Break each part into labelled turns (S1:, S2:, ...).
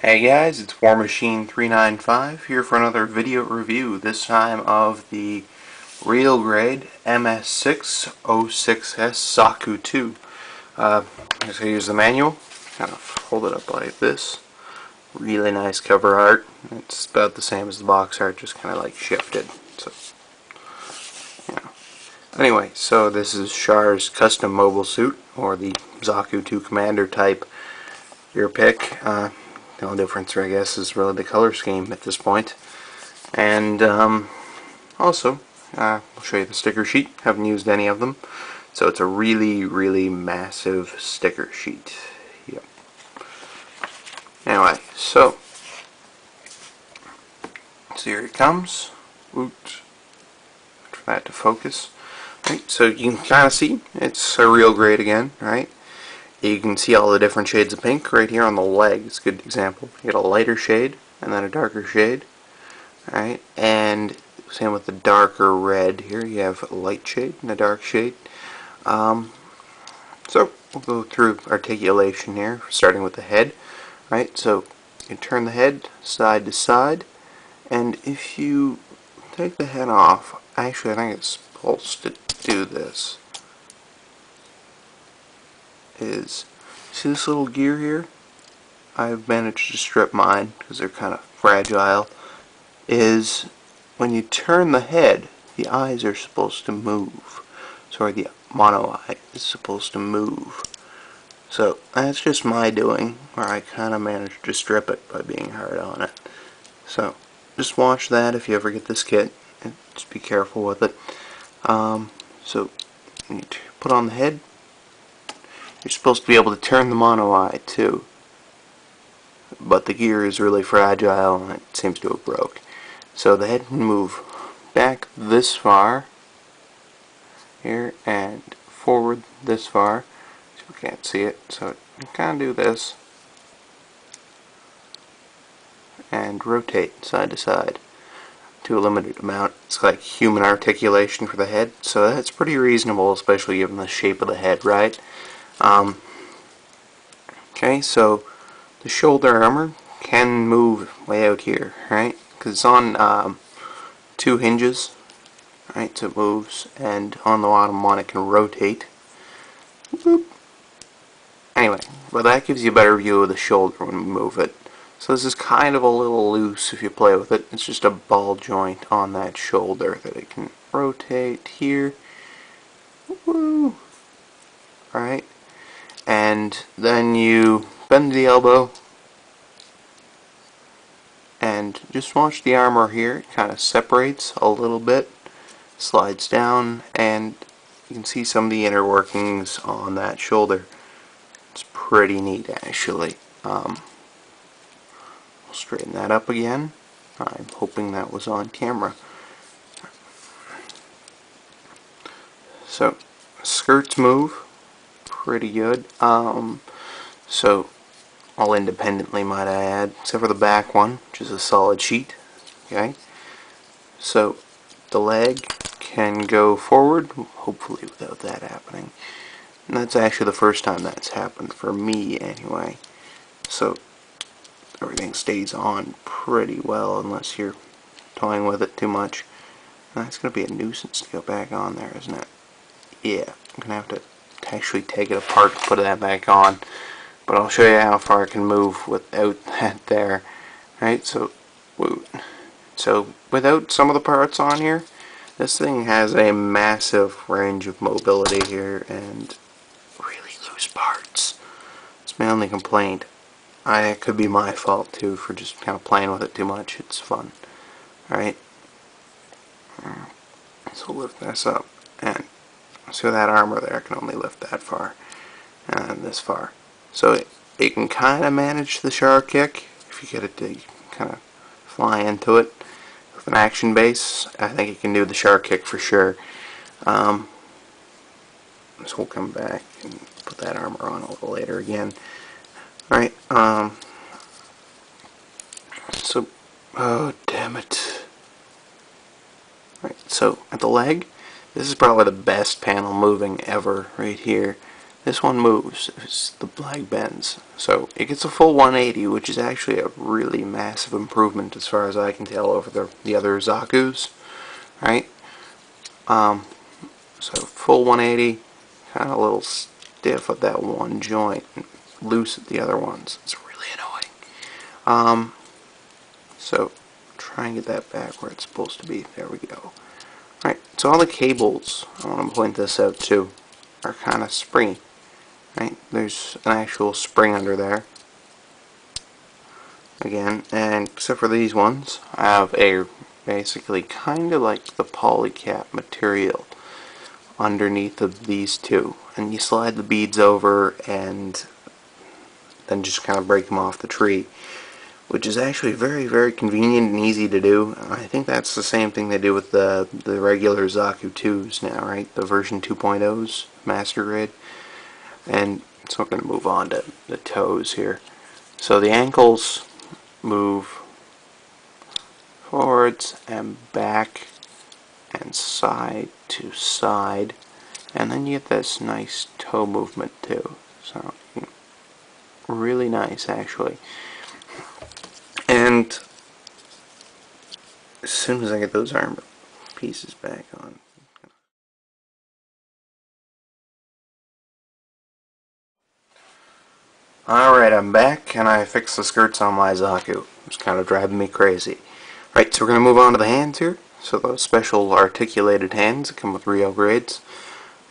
S1: Hey guys, it's War Machine 395 here for another video review, this time of the Real Grade MS606S Zaku 2. So here's the manual, kind of hold it up like this. Really nice cover art. It's about the same as the box art, just kind of like shifted. So, yeah. Anyway, so this is Char's custom mobile suit, or the Zaku 2 Commander type. Your pick. The only difference, I guess, is really the color scheme at this point. And also, I'll show you the sticker sheet. Haven't used any of them. So it's a really, really massive sticker sheet. Yep. Anyway, so here it comes. Oops. For that to focus. Right, so you can kind of see it's a real grade again, right? You can see all the different shades of pink right here on the leg. It's a good example. You get a lighter shade and then a darker shade. Alright, and same with the darker red here. You have a light shade and a dark shade. So we'll go through articulation here, starting with the head. Right, so you can turn the head side to side, and if you take the head off, actually I think it's supposed to do this. See this little gear here? I've managed to strip mine because they're kind of fragile. Is when you turn the head, the eyes are supposed to move. Sorry, the mono eye is supposed to move. So that's just my doing, where I kind of managed to strip it by being hard on it. So just watch that if you ever get this kit, and just be careful with it. So when you put on the head, you're supposed to be able to turn the mono eye too, but the gear is really fragile and it seems to have broke. So the head can move back this far here and forward this far. So we can't see it, so you kind of do this and rotate side to side to a limited amount. It's like human articulation for the head, so that's pretty reasonable, especially given the shape of the head, right? Okay, so the shoulder armor can move way out here, right? Because it's on 2 hinges, right? So it moves, and on the bottom one it can rotate. Whoop. Anyway, well, that gives you a better view of the shoulder when we move it. So this is kind of a little loose if you play with it. It's just a ball joint on that shoulder that it can rotate here. Woo! Right? And then you bend the elbow and just watch the armor here. It kind of separates a little bit, slides down, and you can see some of the inner workings on that shoulder. It's pretty neat, actually. We'll straighten that up again. I'm hoping that was on camera. So skirts move pretty good. So all independently, might I add, except for the back one, which is a solid sheet. Okay, so the leg can go forward, hopefully without that happening. And that's actually the first time that's happened for me, anyway. So everything stays on pretty well unless you're toying with it too much. And that's going to be a nuisance to go back on there, isn't it? Yeah, I'm going to have to actually take it apart to put that back on, but I'll show you how far I can move without that there. Right, so without some of the parts on here, this thing has a massive range of mobility here and really loose parts. It's my only complaint. It could be my fault too for just kind of playing with it too much. It's fun. Alright, so lift this up, and so that armor there can only lift that far and this far. So it can kind of manage the Char kick if you get it to kind of fly into it with an action base. I think it can do the Char kick for sure. So we'll come back and put that armor on a little later again. Alright, so, oh damn it. Right, so at the leg, this is probably the best panel moving ever right here. this one moves. It's the leg bends. So it gets a full 180, which is actually a really massive improvement as far as I can tell over the other Zakus, right? So full 180, kind of a little stiff at that one joint, and loose at the other ones. It's really annoying. So try and get that back where it's supposed to be. There we go. Right, so all the cables, I want to point this out too, are kind of springy. Right, there's an actual spring under there. Again, and except for these ones, I have a basically kind of like the polycap material underneath of these two. And you slide the beads over and then just kind of break them off the tree, which is actually very, very convenient and easy to do. I think that's the same thing they do with the regular Zaku 2s now, right? The version 2.0s, Master Grade. And so we're going to move on to the toes here. So the ankles move forwards and back and side to side. And then you get this nice toe movement too. So really nice, actually. And as soon as I get those armor pieces back on. Alright, I'm back, and I fixed the skirts on my Zaku. It's kind of driving me crazy. Right, so we're going to move on to the hands here. So those special articulated hands that come with real grades.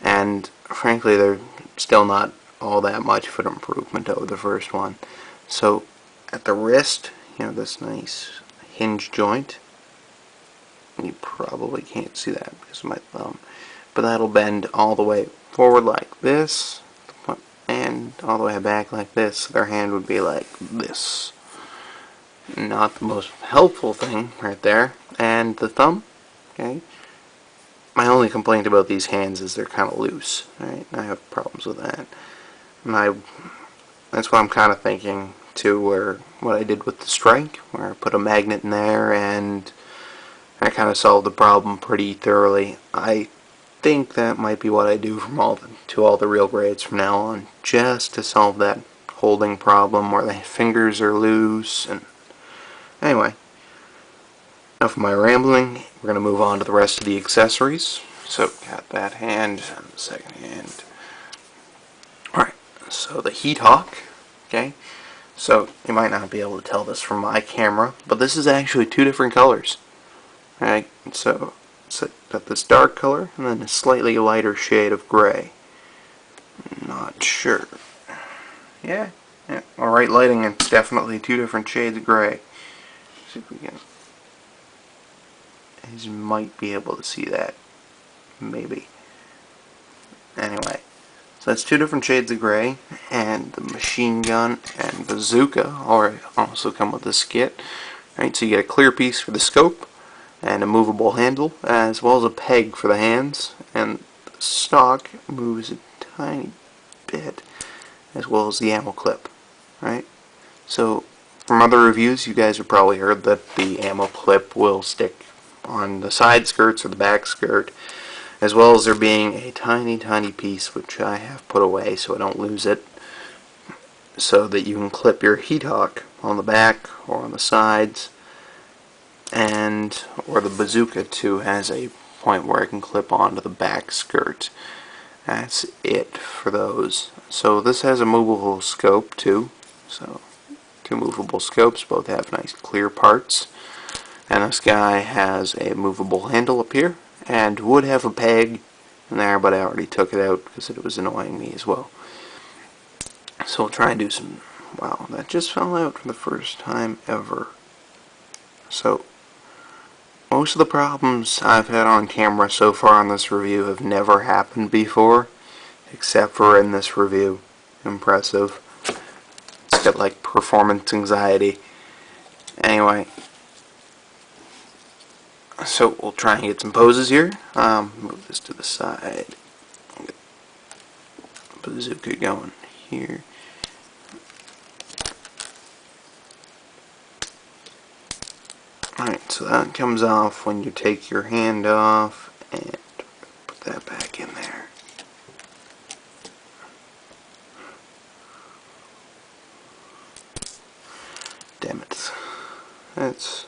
S1: And frankly, they're still not all that much of an improvement over the first one. So at the wrist, you know, this nice hinge joint. You probably can't see that because of my thumb. But that'll bend all the way forward like this, and all the way back like this. So their hand would be like this. Not the most helpful thing right there. And the thumb, okay. My only complaint about these hands is they're kind of loose, right? I have problems with that. And that's what I'm kind of thinking too, where what I did with the strike, where I put a magnet in there and I kind of solved the problem pretty thoroughly. I think that might be what I do from all the real grades from now on, just to solve that holding problem where the fingers are loose. And anyway, enough of my rambling. We're going to move on to the rest of the accessories. So got that hand and the second hand. Alright, so the heat hawk. Okay, so you might not be able to tell this from my camera, but this is actually two different colors. Alright, so got this dark color and then a slightly lighter shade of gray. Not sure. Yeah. Alright, lighting, it's definitely two different shades of gray. See if we can. You might be able to see that. Maybe. Anyway, so that's two different shades of gray, and the machine gun and bazooka also come with this kit. Right, so you get a clear piece for the scope and a movable handle, as well as a peg for the hands, and the stock moves a tiny bit, as well as the ammo clip. Right, so from other reviews, you guys have probably heard that the ammo clip will stick on the side skirts or the back skirt, as well as there being a tiny, tiny piece which I have put away so I don't lose it, so that you can clip your heat hawk on the back or on the sides, or the bazooka too has a point where I can clip onto the back skirt. That's it for those. So this has a movable scope too. So two movable scopes, both have nice clear parts. And this guy has a movable handle up here, and would have a peg in there, but I already took it out because it was annoying me as well. So we'll try and do some. Wow, that just fell out for the first time ever. So most of the problems I've had on camera so far on this review have never happened before, except for in this review. Impressive. It's got like performance anxiety. Anyway, so we'll try and get some poses here. Move this to the side. Get bazooka going here. Alright, so that comes off when you take your hand off, and put that back in there. It's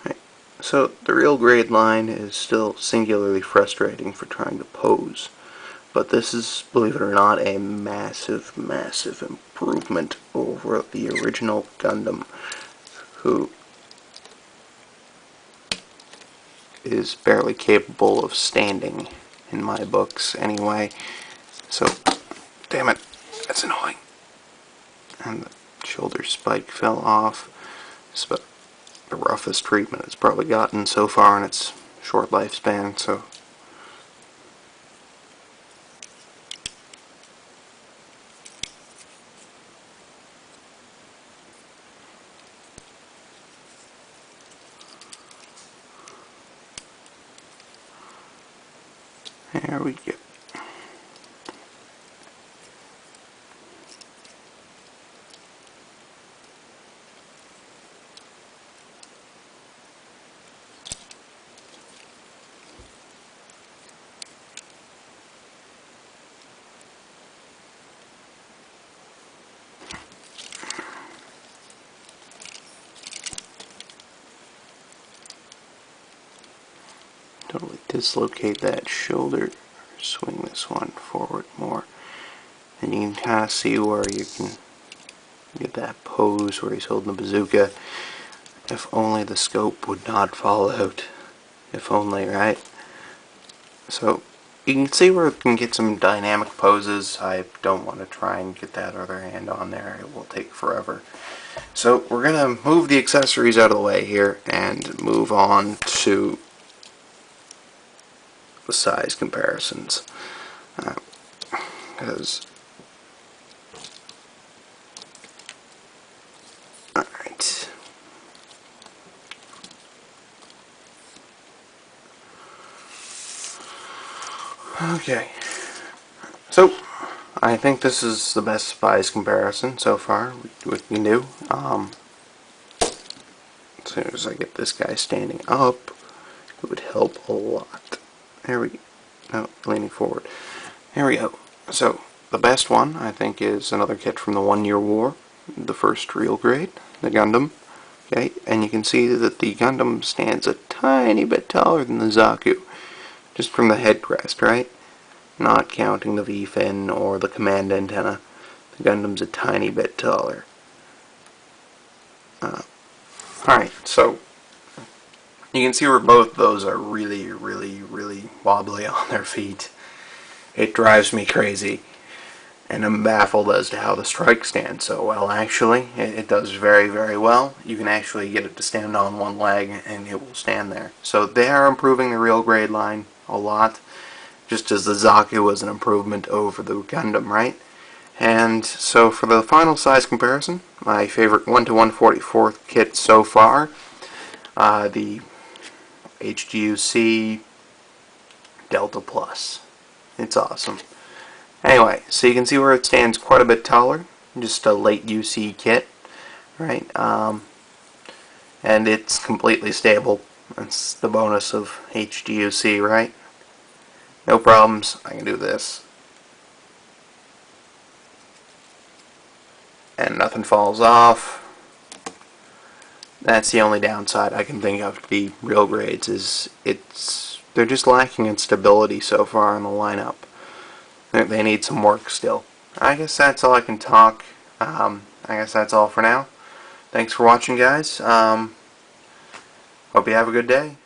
S1: right. So the real grade line is still singularly frustrating for trying to pose, but this is, believe it or not, a massive, massive improvement over the original Gundam, who is barely capable of standing in my books anyway. So, damn it, that's annoying. And the shoulder spike fell off. It's about the roughest treatment it's probably gotten so far in its short lifespan, so there we go. Totally dislocate that shoulder, swing this one forward more, and you can kind of see where you can get that pose where he's holding the bazooka. If only the scope would not fall out. If only, right? So you can see where it can get some dynamic poses. I don't want to try and get that other hand on there. It will take forever. So we're going to move the accessories out of the way here and move on to the size comparisons. Because alright. Okay. So I think this is the best size comparison so far we can do. As soon as I get this guy standing up, it would help a lot. There we go. No, leaning forward. There we go. So, the best one, I think, is another kit from the 1 Year War, the first real grade, the Gundam. Okay, and you can see that the Gundam stands a tiny bit taller than the Zaku, just from the headrest, right? Not counting the V-fin or the command antenna. The Gundam's a tiny bit taller. Alright, so you can see where both those are really, really, really wobbly on their feet. It drives me crazy. And I'm baffled as to how the strike stands so well, actually. It does very, very well. You can actually get it to stand on one leg and it will stand there. So they are improving the real grade line a lot. Just as the Zaku was an improvement over the Gundam, right? And so for the final size comparison, my favorite 1 to 1/44 kit so far, the HGUC Delta Plus. It's awesome. Anyway, so you can see where it stands quite a bit taller, just a late UC kit, right? And it's completely stable. That's the bonus of HGUC, right? No problems. I can do this. And nothing falls off. That's the only downside I can think of to the real grades, is they're just lacking in stability so far in the lineup. They need some work still. I guess that's all I can talk. I guess that's all for now. Thanks for watching, guys. Hope you have a good day.